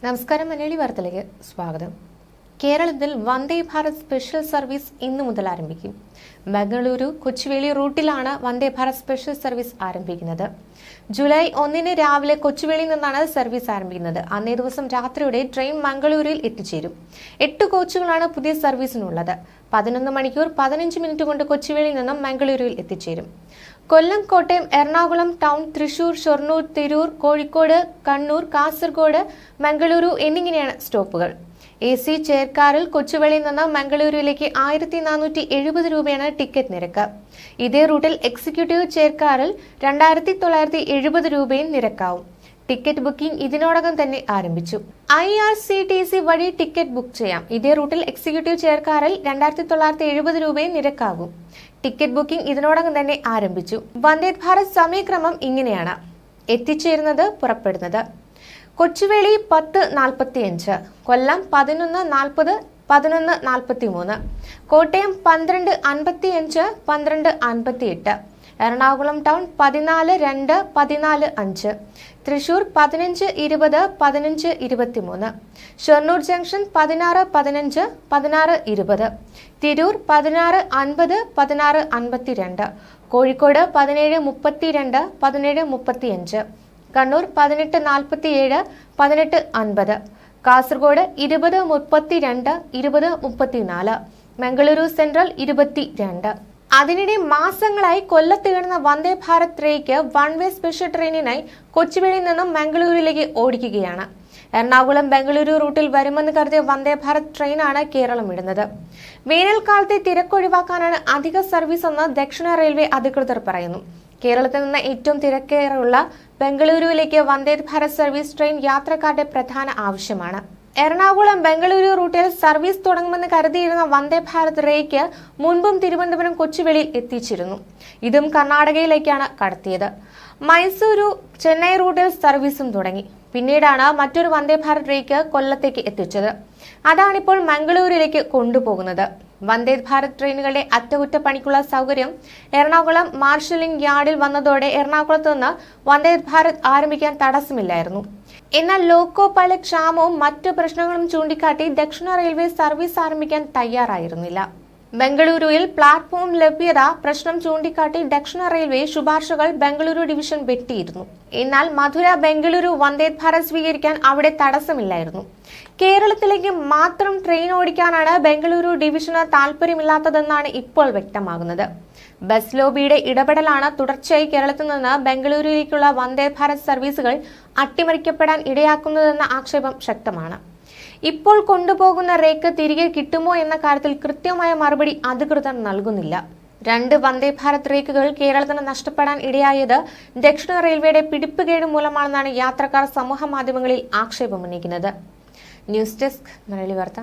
നമസ്കാരം. മലയാളി വാർത്തയിലേക്ക് സ്വാഗതം. കേരളത്തിൽ വന്ദേ ഭാരത് സ്പെഷ്യൽ സർവീസ് ഇന്നു മുതൽ ആരംഭിക്കും. ബംഗളൂരു കൊച്ചുവേളി റൂട്ടിലാണ് വന്ദേ ഭാരത് സ്പെഷ്യൽ സർവീസ് ആരംഭിക്കുന്നത്. ജൂലൈ 1 രാവിലെ കൊച്ചുവേളിയിൽ നിന്നാണ് സർവീസ് ആരംഭിക്കുന്നത്. അന്നേ ദിവസം രാത്രിയോടെ ട്രെയിൻ മംഗളൂരുവിൽ എത്തിച്ചേരും. 8 കോച്ചുകളാണ് പുതിയ സർവീസിനുള്ളത്. 11 മണിക്കൂർ 15 മിനിറ്റ് കൊണ്ട് കൊച്ചുവേളിയിൽ നിന്നും മംഗളൂരുവിൽ എത്തിച്ചേരും. കൊല്ലം, കോട്ടയം, എറണാകുളം ടൗൺ, തൃശൂർ, ഷൊർണൂർ, തിരൂർ, കോഴിക്കോട്, കണ്ണൂർ, കാസർഗോഡ്, മംഗളൂരു എന്നിങ്ങനെയാണ് സ്റ്റോപ്പുകൾ. AC ചെയർകാറിൽ കൊച്ചുവേളിയിൽ നിന്ന് മംഗളൂരുവിലേക്ക് 1470 രൂപയാണ് ടിക്കറ്റ് നിരക്ക്. ഇതേ റൂട്ടിൽ എക്സിക്യൂട്ടീവ് ചെയർകാറിൽ 2970 രൂപയും നിരക്കാവും. ടിക്കറ്റ് ബുക്കിംഗ് ഇതിനോടകം തന്നെ ആരംഭിച്ചു. IRCTC വഴി ടിക്കറ്റ് ബുക്ക് ചെയ്യാം. ഇതേ റൂട്ടിൽ എക്സിക്യൂട്ടീവ് ചെയർകാറിൽ 2970 രൂപയും നിരക്കാകും. ടിക്കറ്റ് ബുക്കിംഗ് ഇതിനോടകം തന്നെ ആരംഭിച്ചു. വന്ദേ ഭാരത് സമയക്രമം ഇങ്ങനെയാണ്: എത്തിച്ചേരുന്നത്, പുറപ്പെടുന്നത്: കൊച്ചുവേളി 10:45, കൊല്ലം 11:40, 11:43, Kottayam 12:55, 12:58, Ernakulam town 14:02, 14:05, Thrissur 15:20, 15:23, Shoranur junction 16:15, 16:20, Tirur 16:50, 16:52, Kozhikode 17:32, 17:35, Kannur 18:47, 18:50, Kasaragod 20:32, 20:34, Mangaluru central 22. അതിനിടെ മാസങ്ങളായി കൊല്ലത്ത് കിടന്ന Vande Bharat ട്രെയിക്ക് one way special ട്രെയിനിനായി കൊച്ചുവേളിയിൽ നിന്നും മംഗളൂരുവിലേക്ക് ഓടിക്കുകയാണ്. എറണാകുളം ബംഗളൂരു റൂട്ടിൽ വരുമെന്ന് കരുതിയ വന്ദേ ഭാരത് ട്രെയിനാണ് കേരളം വിടുന്നത്. വേനൽക്കാലത്തെ തിരക്കൊഴിവാക്കാനാണ് അധിക സർവീസ് എന്ന് ദക്ഷിണ റെയിൽവേ അധികൃതർ പറയുന്നു. കേരളത്തിൽ നിന്ന് ഏറ്റവും തിരക്കേറുള്ള ബംഗളൂരുവിലേക്ക് വന്ദേ ഭാരത് സർവീസ് ട്രെയിൻ യാത്രക്കാരുടെ പ്രധാന ആവശ്യമാണ്. എറണാകുളം ബംഗളൂരു റൂട്ടിൽ സർവീസ് തുടങ്ങുമെന്ന് കരുതിയിരുന്ന വന്ദേ ഭാരത് റെയിക്ക് മുൻപും തിരുവനന്തപുരം കൊച്ചുവേളിയിൽ എത്തിച്ചിരുന്നു. ഇതും കർണാടകയിലേക്കാണ് കടത്തിയത്. മൈസൂരു ചെന്നൈ റൂട്ടിൽ സർവീസും തുടങ്ങി. പിന്നീടാണ് മറ്റൊരു വന്ദേ ഭാരത് റെയിക്ക് കൊല്ലത്തേക്ക് എത്തിച്ചത്. അതാണിപ്പോൾ മംഗളൂരുവിലേക്ക് കൊണ്ടുപോകുന്നത്. വന്ദേ ഭാരത് ട്രെയിനുകളുടെ അറ്റകുറ്റപ്പണിക്കുള്ള സൗകര്യം എറണാകുളം മാർഷലിംഗ് യാർഡിൽ വന്നതോടെ എറണാകുളത്ത് നിന്ന് വന്ദേ ഭാരത് ആരംഭിക്കാൻ തടസ്സമില്ലായിരുന്നു. എന്നാൽ ലോക്കോ പൈലറ്റ് ക്ഷാമവും മറ്റു പ്രശ്നങ്ങളും ചൂണ്ടിക്കാട്ടി ദക്ഷിണ റെയിൽവേ സർവീസ് ആരംഭിക്കാൻ തയ്യാറായിരുന്നില്ല. ബംഗളൂരുവിൽ പ്ലാറ്റ്ഫോം ലഭ്യത പ്രശ്നം ചൂണ്ടിക്കാട്ടി ദക്ഷിണ റെയിൽവേ ശുപാർശകൾ ബംഗളൂരു ഡിവിഷൻ വെട്ടിയിരുന്നു. എന്നാൽ മധുര ബംഗളൂരു വന്ദേ ഭാരത് സ്വീകരിക്കാൻ അവിടെ തടസ്സമില്ലായിരുന്നു. കേരളത്തിലേക്ക് മാത്രം ട്രെയിൻ ഓടിക്കാനാണ് ബംഗളൂരു ഡിവിഷന് താല്പര്യമില്ലാത്തതെന്നാണ് ഇപ്പോൾ വ്യക്തമാകുന്നത്. ബസ് ലോബിയുടെ ഇടപെടലാണ് തുടർച്ചയായി കേരളത്തിൽ നിന്ന് ബംഗളൂരുവിലേക്കുള്ള വന്ദേ ഭാരത് സർവീസുകൾ അട്ടിമറിക്കപ്പെടാൻ ഇടയാക്കുന്നതെന്ന ആക്ഷേപം ശക്തമാണ്. ഇപ്പോൾ കൊണ്ടുപോകുന്ന റേക്ക് തിരികെ കിട്ടുമോ എന്ന കാര്യത്തിൽ കൃത്യമായ മറുപടി അധികൃതർ നൽകുന്നില്ല. 2 വന്ദേ ഭാരത് റേക്കുകൾ കേരളത്തിന് നഷ്ടപ്പെടാൻ ഇടയായത് ദക്ഷിണ റെയിൽവേയുടെ പിടിപ്പുകേട് മൂലമാണെന്നാണ് യാത്രക്കാർ സമൂഹ മാധ്യമങ്ങളിൽ ആക്ഷേപമുന്നയിക്കുന്നത്. ന്യൂസ് ഡെസ്ക്, മലയാളി വാർത്ത.